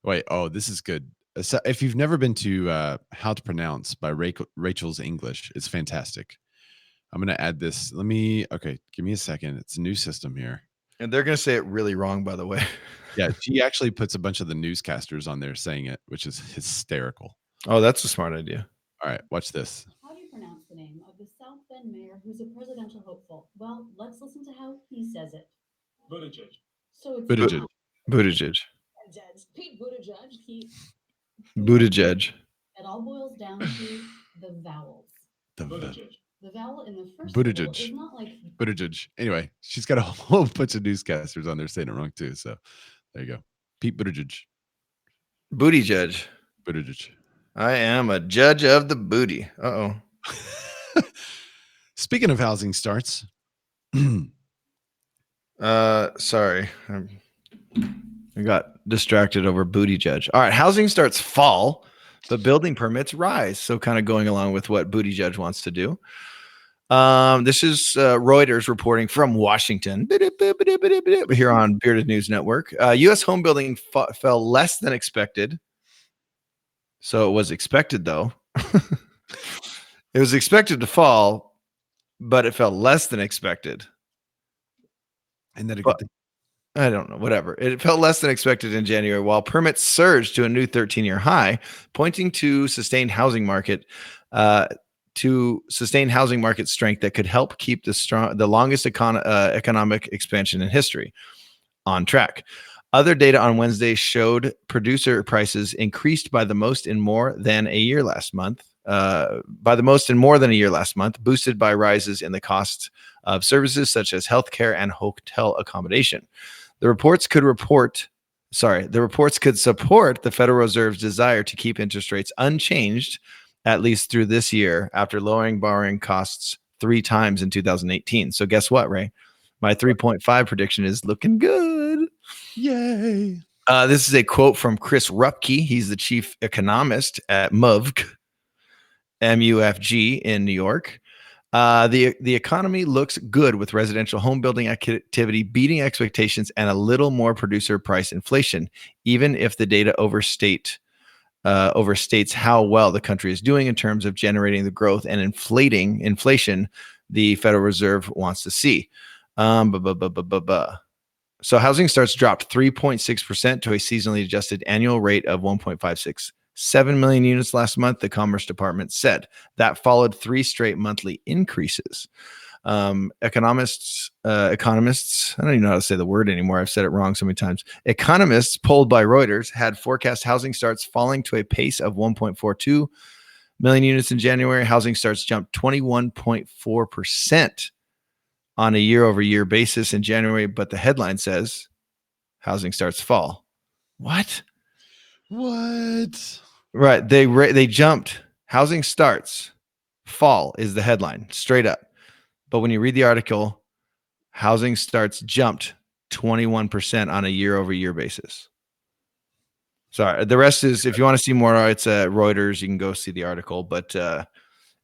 Wait, this is good. So if you've never been to How to Pronounce by Rachel's English, it's fantastic. I'm going to add this. Give me a second. It's a new system here. And they're going to say it really wrong, by the way. Yeah, she actually puts a bunch of the newscasters on there saying it, which is hysterical. Oh, that's a smart idea. All right, watch this. How do you pronounce the name of the South Bend mayor who's a presidential hopeful? Well, let's listen to how he says it. Buttigieg. So it's Buttigieg. Buttigieg. Pete Buttigieg. Buttigieg. It all boils down to the vowels. Buttigieg. The vowel in the first Buttigieg. is not like Buttigieg. Anyway, she's got a whole bunch of newscasters on there saying it wrong too. So there you go. Pete Buttigieg. Booty judge. Buttigieg. I am a judge of the booty. Uh-oh. Speaking of housing starts, Sorry. I got distracted over Booty Judge. All right. Housing starts fall, but building permits rise. So kind of going along with what Booty Judge wants to do. This is Reuters reporting from Washington here on Bearded News Network. U.S. home building fell less than expected. So it was expected, though. It was expected to fall, but it fell less than expected. and that a good thing? I don't know, whatever. It fell less than expected in January, while permits surged to a new 13-year high, pointing to sustained housing market strength that could help keep the longest economic expansion in history on track. Other data on Wednesday showed producer prices increased by the most in more than a year last month. Boosted by rises in the cost of services such as healthcare and hotel accommodation. The reports could support the Federal Reserve's desire to keep interest rates unchanged at least through this year after lowering borrowing costs 3 times in 2018. So guess what, Ray? My 3.5 prediction is looking good. Yay. This is a quote from Chris Rupke. He's the chief economist at MUFG in New York. The economy looks good with residential home building activity beating expectations and a little more producer price inflation, even if the data overstates how well the country is doing in terms of generating the growth and inflation the Federal Reserve wants to see. So housing starts dropped 3.6% to a seasonally adjusted annual rate of 1.567 million units last month, the Commerce Department said. That followed 3 straight monthly increases. Economists, I don't even know how to say the word anymore. I've said it wrong so many times. Economists polled by Reuters had forecast housing starts falling to a pace of 1.42 million units in January. Housing starts jumped 21.4% on a year-over-year basis in January, but the headline says housing starts fall. What? Right. They jumped. Housing starts fall is the headline, straight up. But when you read the article, housing starts jumped 21% on a year-over-year basis. Sorry. The rest is, if you want to see more, it's at Reuters. You can go see the article. But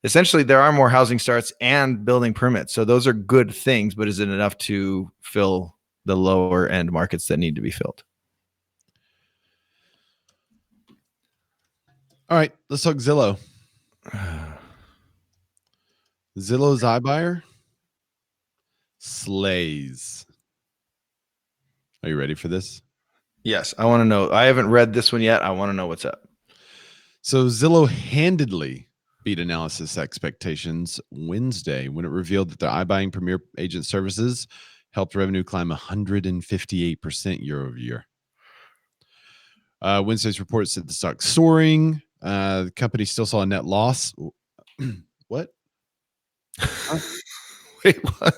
essentially, there are more housing starts and building permits. So those are good things, but is it enough to fill the lower end markets that need to be filled? All right, let's talk Zillow. Zillow's iBuyer slays. Are you ready for this? Yes, I want to know. I haven't read this one yet. I want to know what's up. So Zillow handedly beat analysis expectations Wednesday when it revealed that their iBuying Premier Agent services helped revenue climb 158% year over year. Wednesday's report said the stock soaring. The company still saw a net loss. What? Wait, what?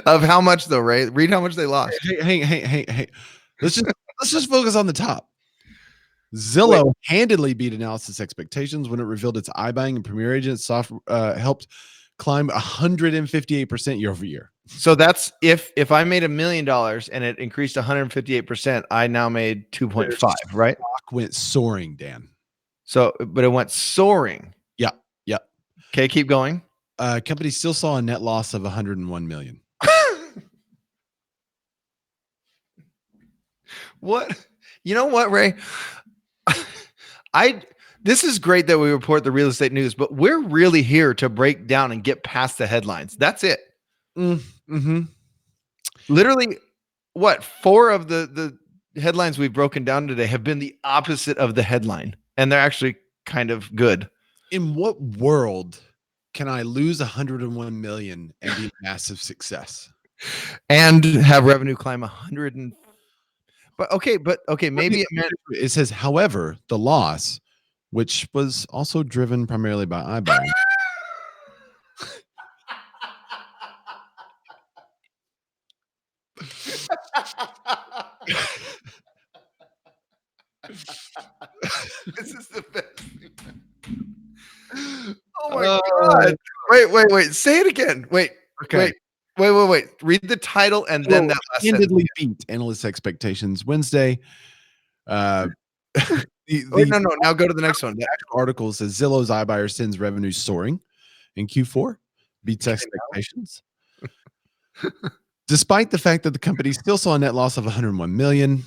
Of how much though, Ray? Read how much they lost. Hey. Let's just focus on the top. Zillow handedly beat analysis expectations when it revealed its iBuying and Premier Agent software helped climb 158% year over year. So that's if I made $1 million and it increased 158%, I now made 2.5, right? Stock went soaring, Dan. So, but it went soaring. Yeah. Okay, keep going. Company still saw a net loss of 101 million. What? You know what, Ray? This is great that we report the real estate news, but we're really here to break down and get past the headlines. That's it. Mm-hmm. Literally, what? 4 of the headlines we've broken down today have been the opposite of the headline, and they're actually kind of good. In what world can I lose 101 million and be a massive success and have revenue climb 100? But maybe it says, however, the loss, which was also driven primarily by iBuying. This is the best. Oh my God. Wait. Say it again. Wait. Okay. Wait. Read the title and then that last sentence. Handedly beat analysts' expectations Wednesday. Wait, no. Now go to the next one. actual article says Zillow's iBuyer sends revenue soaring in Q4, beats expectations. Despite the fact that the company still saw a net loss of 101 million.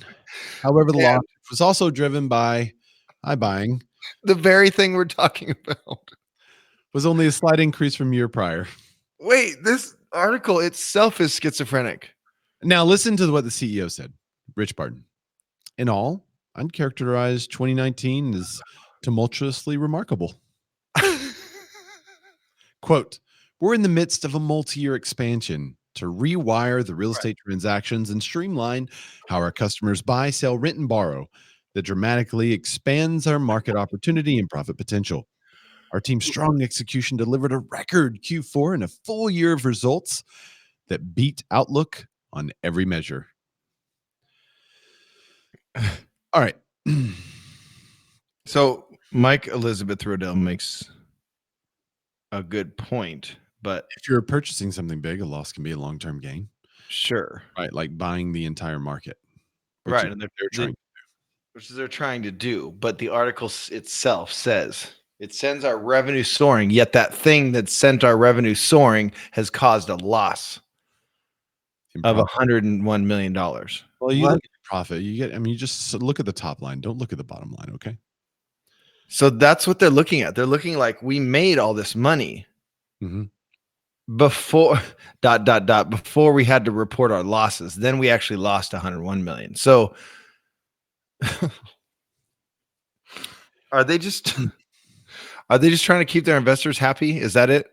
However, the loss was also driven by iBuying. The very thing we're talking about. Was only a slight increase from year prior. Wait, this article itself is schizophrenic. Now listen to what the CEO said, Rich Barton. In all, I'd characterize 2019 as tumultuously remarkable. Quote, we're in the midst of a multi-year expansion to rewire the real estate transactions and streamline how our customers buy, sell, rent, and borrow that dramatically expands our market opportunity and profit potential. Our team's strong execution delivered a record Q4 and a full year of results that beat outlook on every measure. All right. So Mike Elizabeth Rodell makes a good point, but if you're purchasing something big, a loss can be a long-term gain. Sure. Right. Like buying the entire market. Right. And they're trying to do. But the article itself says it sends our revenue soaring, yet that thing that sent our revenue soaring has caused a loss of $101 million. Well, you look at profit. You just look at the top line. Don't look at the bottom line. Okay. So that's what they're looking at. They're looking like we made all this money before ... before we had to report our losses. Then we actually lost 101 million. So are they just trying to keep their investors happy? Is that it?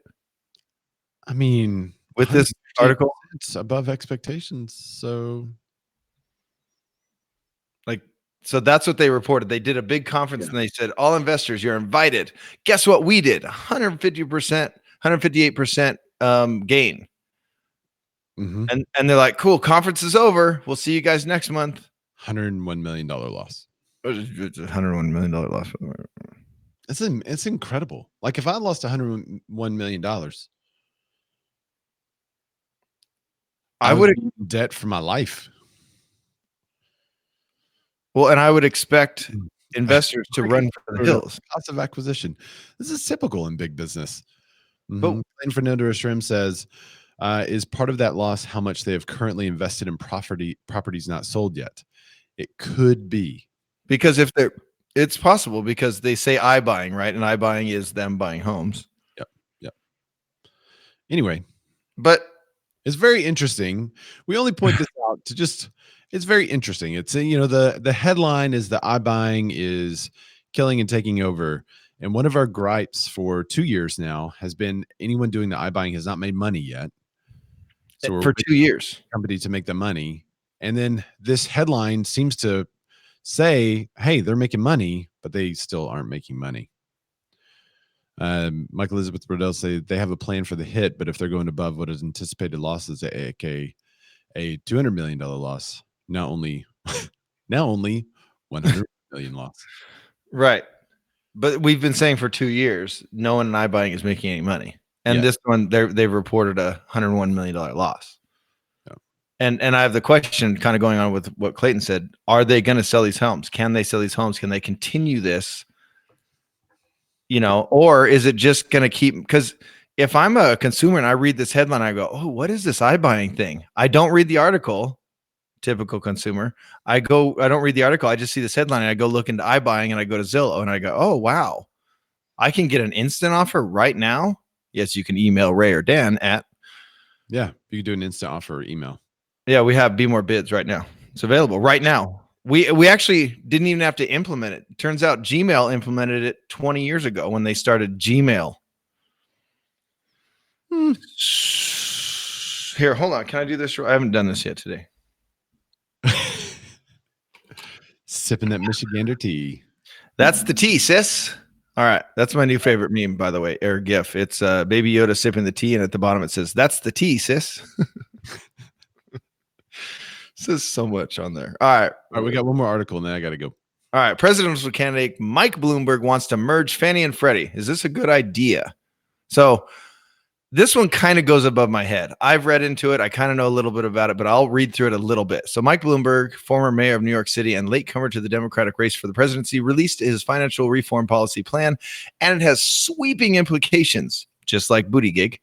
I mean, with this article, it's above expectations. So that's what they reported. They did a big conference and they said, all investors, you're invited. Guess what we did? 150%, 158% gain. And they're like, cool, conference is over. We'll see you guys next month. $101 million loss. $101 million loss. It's incredible. Like if I lost $101 million, I would be in debt for my life. Well, and I would expect investors to run for the hills. Cost of acquisition. This is typical in big business. But Fernando Shrim says, is part of that loss how much they have currently invested in properties not sold yet? It could be. Because it's possible because they say iBuying, right? And iBuying is them buying homes. Yep. Anyway, but it's very interesting. We only point this out to just, it's very interesting. It's, the headline is that iBuying is killing and taking over. And one of our gripes for 2 years now has been anyone doing the iBuying has not made money yet. So for 2 years, company to make the money. And then this headline seems to say, hey, they're making money, but they still aren't making money. Mike Elizabeth Brodell say they have a plan for the hit, but if they're going above what is anticipated losses, a $200 million loss, now only 100 million loss. Right. But we've been saying for 2 years, no one in iBuying is making any money. And this one, they've reported a $101 million loss. Yeah. And I have the question kind of going on with what Clayton said. Are they going to sell these homes? Can they sell these homes? Can they continue this? Or is it just going to keep? Because if I'm a consumer and I read this headline, I go, oh, what is this iBuying thing? I don't read the article. Typical consumer. I don't read the article. I just see this headline and I go look into iBuying and I go to Zillow and I go, oh, wow. I can get an instant offer right now. Yes, you can email Ray or Dan at. Yeah, you can do an instant offer or email. Yeah, we have BMORE bids right now. It's available right now. We actually didn't even have to implement it. Turns out Gmail implemented it 20 years ago when they started Gmail. Here, hold on. Can I do this? I haven't done this yet today. Sipping that Michigander tea. That's the tea, sis. All right. That's my new favorite meme, by the way, or GIF. It's Baby Yoda sipping the tea, and at the bottom it says, that's the tea, sis. Says so much on there. All right. We got one more article, and then I got to go. All right. Presidential candidate Mike Bloomberg wants to merge Fannie and Freddie. Is this a good idea? So This one kind of goes above my head. I've read into it. I kind of know a little bit about it, but I'll read through it a little bit. So Mike Bloomberg, former mayor of New York City and latecomer to the Democratic race for the presidency, released his financial reform policy plan, and it has sweeping implications, just like Buttigieg,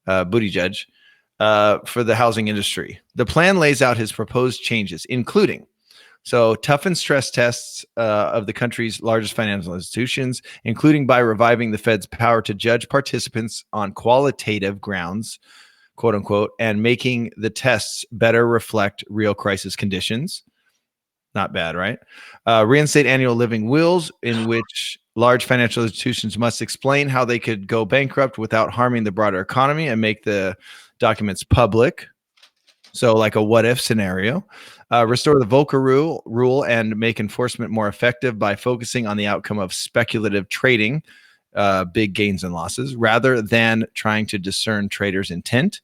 for the housing industry. The plan lays out his proposed changes, including toughen stress tests of the country's largest financial institutions, including by reviving the Fed's power to judge participants on qualitative grounds, quote unquote, and making the tests better reflect real crisis conditions. Not bad, right? Reinstate annual living wills in which large financial institutions must explain how they could go bankrupt without harming the broader economy and make the documents public. So like a what if scenario. Restore the Volcker rule and make enforcement more effective by focusing on the outcome of speculative trading, big gains and losses, rather than trying to discern traders' intent.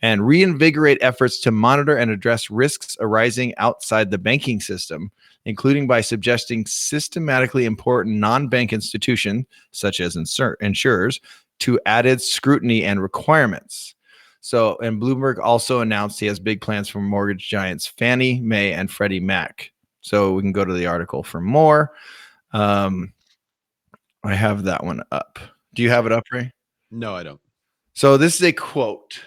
And reinvigorate efforts to monitor and address risks arising outside the banking system, including by suggesting systematically important non-bank institutions, such as insurers, to added scrutiny and requirements. And Bloomberg also announced he has big plans for mortgage giants Fannie Mae and Freddie Mac. So we can go to the article for more. I have that one up. Do you have it up, Ray? No, I don't. So this is a quote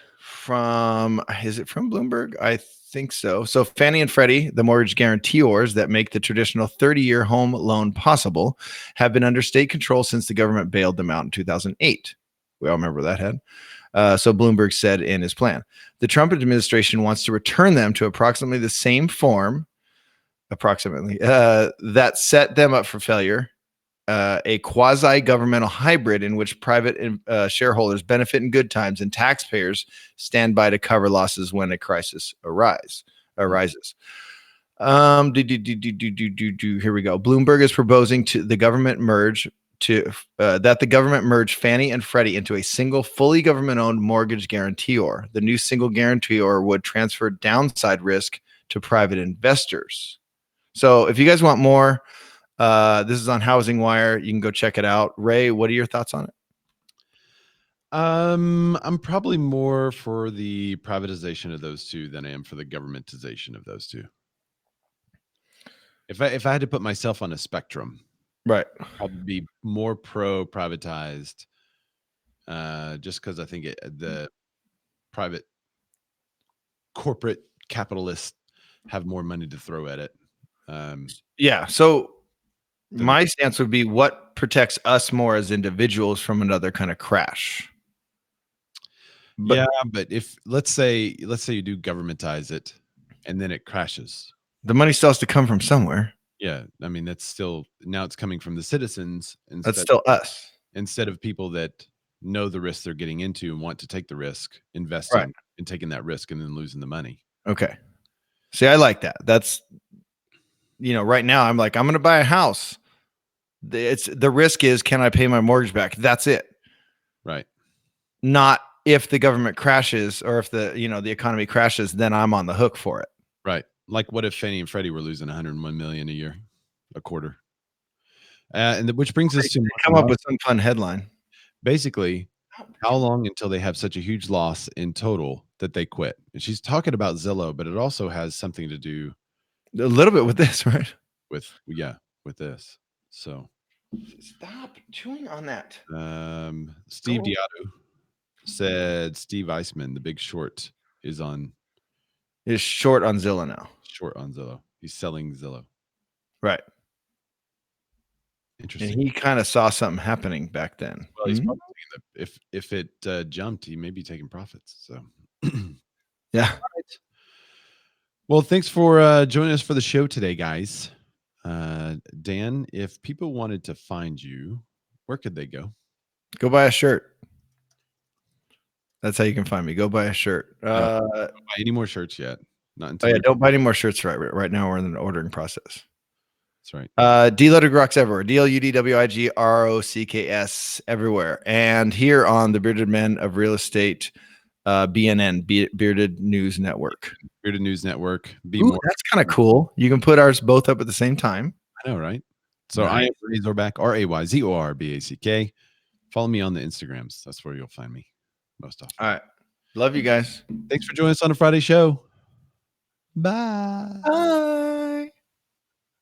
is it from Bloomberg? I think so. So Fannie and Freddie, the mortgage guarantors that make the traditional 30-year home loan possible, have been under state control since the government bailed them out in 2008. We all remember that head. So Bloomberg said in his plan, the Trump administration wants to return them to approximately the same form, that set them up for failure, a quasi-governmental hybrid in which private shareholders benefit in good times and taxpayers stand by to cover losses when a crisis arises. Here we go. Bloomberg is proposing that the government merge Fannie and Freddie into a single, fully government-owned mortgage guarantor. The new single guarantor would transfer downside risk to private investors. So if you guys want more, this is on Housing Wire. You can go check it out. Ray, what are your thoughts on it? I'm probably more for the privatization of those two than I am for the governmentization of those two. If I had to put myself on a spectrum, right, I'd be more pro privatized, just because I think the private corporate capitalists have more money to throw at it. Yeah. So my stance would be, what protects us more as individuals from another kind of crash? But if let's say you do governmentize it and then it crashes, the money still has to come from somewhere. Yeah, I mean, that's still, now it's coming from the citizens. That's still us. Instead of people that know the risk they're getting into and want to take the risk, investing and taking that risk and then losing the money. Okay. See, I like that. That's, right now I'm like, I'm going to buy a house. The risk is, can I pay my mortgage back? That's it. Right. Not if the government crashes or if the economy crashes, then I'm on the hook for it. Right. Like, what if Fannie and Freddie were losing $101 million a quarter? Which brings us to come up with some fun headline. Basically, how long until they have such a huge loss in total that they quit? And she's talking about Zillow, but it also has something to do a little bit with this, right? With this. So stop chewing on that. Steve Diato said Steve Eisman, The Big Short, is short on Zillow now. Short on Zillow. He's selling Zillow. Right. Interesting. And he kind of saw something happening back then. Well, he's probably if it jumped, he may be taking profits. So yeah. Right. Well, thanks for joining us for the show today, guys. Dan, if people wanted to find you, where could they go? Go buy a shirt. That's how you can find me. Go buy a shirt. Don't buy any more shirts yet. Not until. Oh, yeah, don't buy any more shirts right now. We're in the ordering process. That's right. DLudwigRocks everywhere. DLUDWIGROCKS everywhere. And here on the Bearded Men of Real Estate, BNN, Bearded News Network. Bearded News Network. Ooh, that's kind of cool. You can put ours both up at the same time. I know, right? So nice. I am Ray Zorback, RAYZORBACK. Follow me on the Instagrams. That's where you'll find me. most often. All right. Love you guys. Thanks for joining us on a Friday show. Bye. Bye.